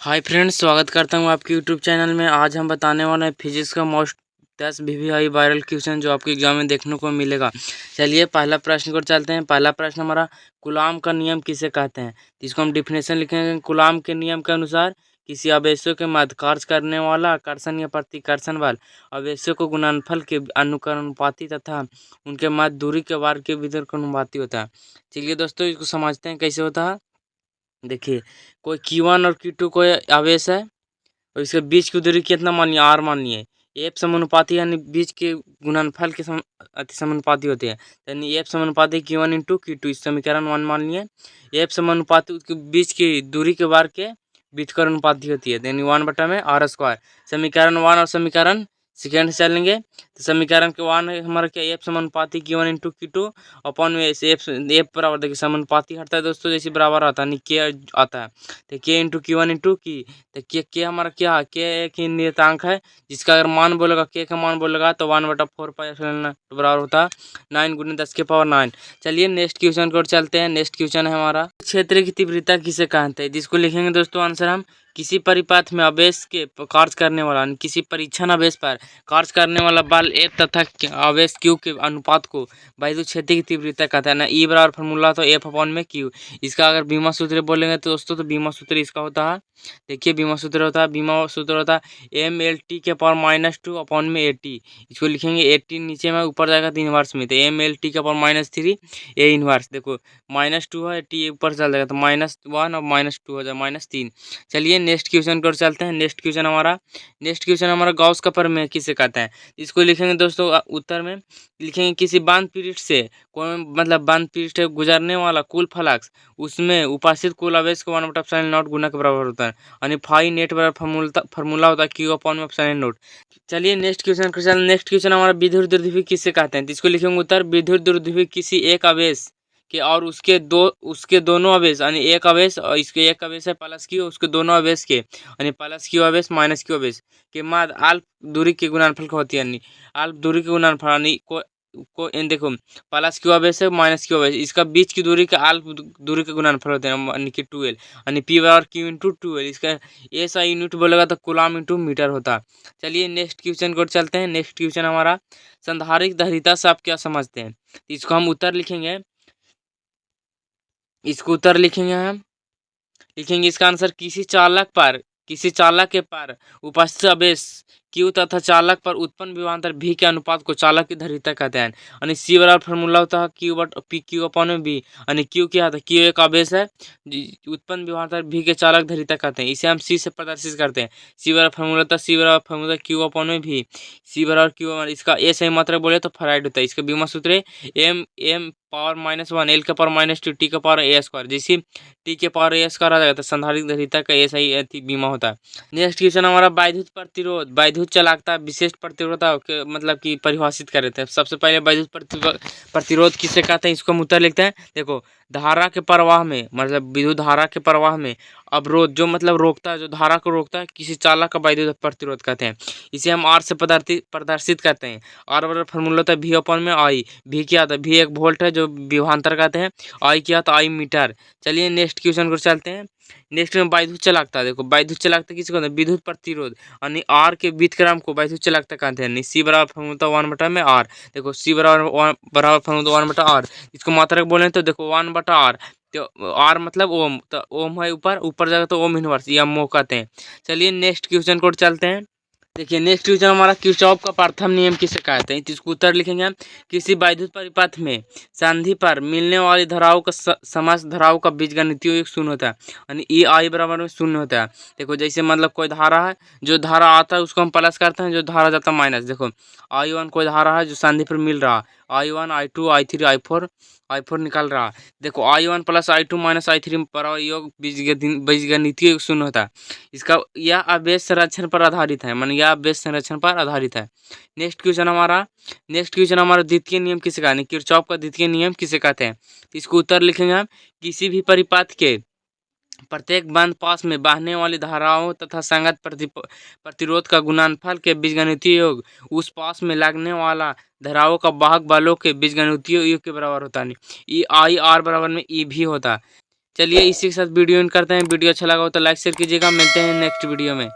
Hi friends, स्वागत करता हूँ आपके यूट्यूब चैनल में। आज हम बताने वाले हैं फिजिक्स का मोस्ट 10 वीवीआई वायरल क्वेश्चन जो आपके एग्जाम में देखने को मिलेगा। चलिए पहला प्रश्न को चलते हैं। पहला प्रश्न हमारा, कूलाम का नियम किसे कहते हैं? इसको हम डिफिनेशन लिखेंगे। कूलाम के नियम के अनुसार किसी आवेशों के मध्य कार्य करने वाला आकर्षण या प्रतिकर्षण बल आवेशों को गुणनफल के अनुकरणुपाती तथा उनके मध्य दूरी के वर्ग के वितरणानुपाती होता है। चलिए दोस्तों, इसको समझते हैं कैसे होता है। देखिए, कोई Q1 और Q2 कोई आवेश है और इसके बीच की दूरी कितना मानिए, r मानिए। एफ समानुपाती यानी बीच के गुणनफल के अति समानुपाती होते हैं, यानी एफ समानुपाती Q1 इंटू Q2। इस समीकरण 1 मान लिए। एफ समानुपाती उसके बीच की दूरी के वर्ग के बीजकरनुपाती होती है, यानी 1/r²। समीकरण 1 और समीकरण सेकेंड से चलेंगे तो समीकरण के 1 है हमारा क्या, एफ समानुपाती Q1 इंटू Q2 अपन में एफ बराबर, देखिए समानुपाती हटता है दोस्तों, जैसे बराबर आता है, के आता है तो के इंटू Q1 इंटू की। तो के हमारा क्या, के एक ही नियतांक है जिसका अगर मान बोलेगा, के का मान बोलेगा तो 1/4 बराबर होता है 9 × 10⁻9। चलिए नेक्स्ट क्वेश्चन को चलते हैं। नेक्स्ट क्वेश्चन है हमारा, क्षेत्र की तीव्रता किसे कहते हैं? जिसको लिखेंगे दोस्तों आंसर हम, किसी परिपथ में आवेश के कार्य करने वाला, किसी परीक्षण आवेश पर कार्य करने वाला बल F तथा आवेश Q के अनुपात को वैद्युत क्षेत्र की तीव्रता कहता है ना। E बराबर फॉर्मूला तो F/Q। इसका अगर बीमा सूत्र बोलेंगे तो दोस्तों, तो बीमा सूत्र इसका होता है, देखिए बीमा सूत्र होता है, MLT के पावर -2/AT। इसको लिखेंगे 80 नीचे में, ऊपर जाएगा तो इनवर्स में, तो MLT के पावर -3 A इनवर्स। देखो -2 है, टी ऊपर चल जाएगा तो -1 और -2 हो जाएगा -3। चलिए नेक्स्ट क्वेश्चन को चलते हैं। नेक्स्ट क्वेश्चन हमारा गॉस का प्रमेय किसे कहते हैं? इसको लिखेंगे दोस्तों, उत्तर में लिखेंगे, किसी बांध पीरियड से कोई मतलब बांध पीरियड से गुजरने वाला कुल फ्लक्स उसमें उपस्थित कुल आवेश को 1/ε0 गुना के बराबर होता है, यानी फाई नेट बराबर फार्मूला होता है Q/ε0। चलिए नेक्स्ट क्वेश्चन को चल। नेक्स्ट क्वेश्चन हमारा, विद्युत द्विध्रुवी किसे कहते हैं? जिसको लिखेंगे उत्तर, विद्युत द्विध्रुवी किसी एक आवेश के और उसके दोनों आवेश, यानी एक आवेश और इसके एक आवेश है प्लस क्यू, उसके दोनों आवेश के यानी प्लस क्यू आवेश माइनस क्यू आवेश के मध्य अल्प दूरी के गुणनफल का होती है, यानी अल्प दूरी के गुणनफल, यानी को इन देखो, प्लस क्यू आवेश है माइनस क्यू आवेश, इसका बीच की दूरी का अल्प दूरी के गुणनफल होते हैं, यानी कि 2L, यानी P बराबर Q इंटू 2L। इसका ऐसा यूनिट बोलेगा तो कूलाम इंटू मीटर होता। चलिए नेक्स्ट क्वेश्चन को चलते हैं। नेक्स्ट क्वेश्चन हमारा, संधारित्र धारिता से आप क्या समझते हैं? इसको हम उत्तर लिखेंगे। इसको उत्तर लिखेंगे हम, लिखेंगे इसका आंसर, किसी चालक के पर उपस्थित आवेश Q तथा चालक पर उत्पन्न विभवांतर V के अनुपात को चालक की धारिता कहते हैं, यानी C बराबर फॉर्मूला होता है Q/V, यानी Q क्या था, Q एक आवेश है, उत्पन्न विभवांतर V के चालक धारिता कहते हैं, इसे हम C से प्रदर्शित करते हैं। C बराबर फॉर्मूला था, C बराबर फॉर्मूला Q/V, C बराबर Q, इसका ए सही मात्रा बोले तो फराइड होता है। इसका बीमा सूत्र है M पावर -1 L के पावर -2 T के पावर A², जैसे टी के पावर A² आ जाएगा तो संधारित्र धारिता का ऐसा ही बीमा होता है। नेक्स्ट क्वेश्चन हमारा, वैद्युत प्रतिरोध, वैद्युत चालकता विशेष प्रतिरोधता के मतलब कि परिभाषित कर रहे थे। सबसे पहले वैद्युत प्रतिरोध किसे कहते हैं, इसको हम उत्तर लिखते हैं। देखो, धारा के प्रवाह में, मतलब विद्युत धारा के प्रवाह में अवरोध जो मतलब रोकता है, जो धारा को रोकता है, किसी चालक का वैद्युत प्रतिरोध कहते हैं। इसे हम आर से प्रदर्शित करते हैं। आर बराबर फॉर्मूला होता है V/I। V क्या था, V एक वोल्ट है जो विभवांतर कहते हैं, I क्या था, I मीटर। चलिए नेक्स्ट क्वेश्चन को चलते हैं। नेक्स्ट में वैद्युत चालकता, देखो वैद्युत चालकता किसको कहते हैं, विद्युत प्रतिरोध, यानी आर के व्युत्क्रम को वैद्युत चालकता कहते हैं, C बराबर फॉर्मूला 1/r। देखो C बराबर फॉर्मूला 1/r, इसको मात्रक बोले तो देखो 1/r, तो आर मतलब ओम, तो ओम है ऊपर जाएगा तो ओम इनवर्स या मो कहते हैं। चलिए नेक्स्ट क्वेश्चन को चलते हैं। देखिए नेक्स्ट क्वेश्चन हमारा, किरचॉफ का प्रथम नियम किसे कहते हैं? इसको उत्तर लिखेंगे हम, किसी वैद्युत परिपथ में संधि पर मिलने वाली धाराओं का समस्त धाराओं का बीजगणितीय योग शून्य होता है, यानी I बराबर में शून्य होता है। देखो जैसे मतलब कोई धारा है, जो धारा आता है उसको हम प्लस करते हैं, जो धारा जाता है माइनस। देखो I1 कोई धारा है जो संधि पर मिल रहा, I1 I2 I3 I4 निकल रहा। देखो I1 + I2 - I3 बराबर योग बीजगणितीय योग शून्य होता है। इसका यह आवेश संरक्षण पर आधारित है, माने यह आवेश संरक्षण पर आधारित है। नेक्स्ट क्वेश्चन हमारा द्वितीय नियम किसे कहते हैं? किरचॉफ का द्वितीय नियम किसे कहते हैं? इसको उत्तर लिखेंगे हम, किसी भी परिपथ के प्रत्येक बंद पास में बहने वाली धाराओं तथा संगत प्रतिरोध का गुणनफल के बीजगणितीय योग उस पास में लगने वाला धाराओं का वाहक बलों के बीजगणितीय योग के बराबर होता है। I R बराबर में E भी होता है। चलिए इसी के साथ वीडियो एंड करते हैं। वीडियो अच्छा लगा हो तो लाइक शेयर कीजिएगा। मिलते हैं नेक्स्ट वीडियो में।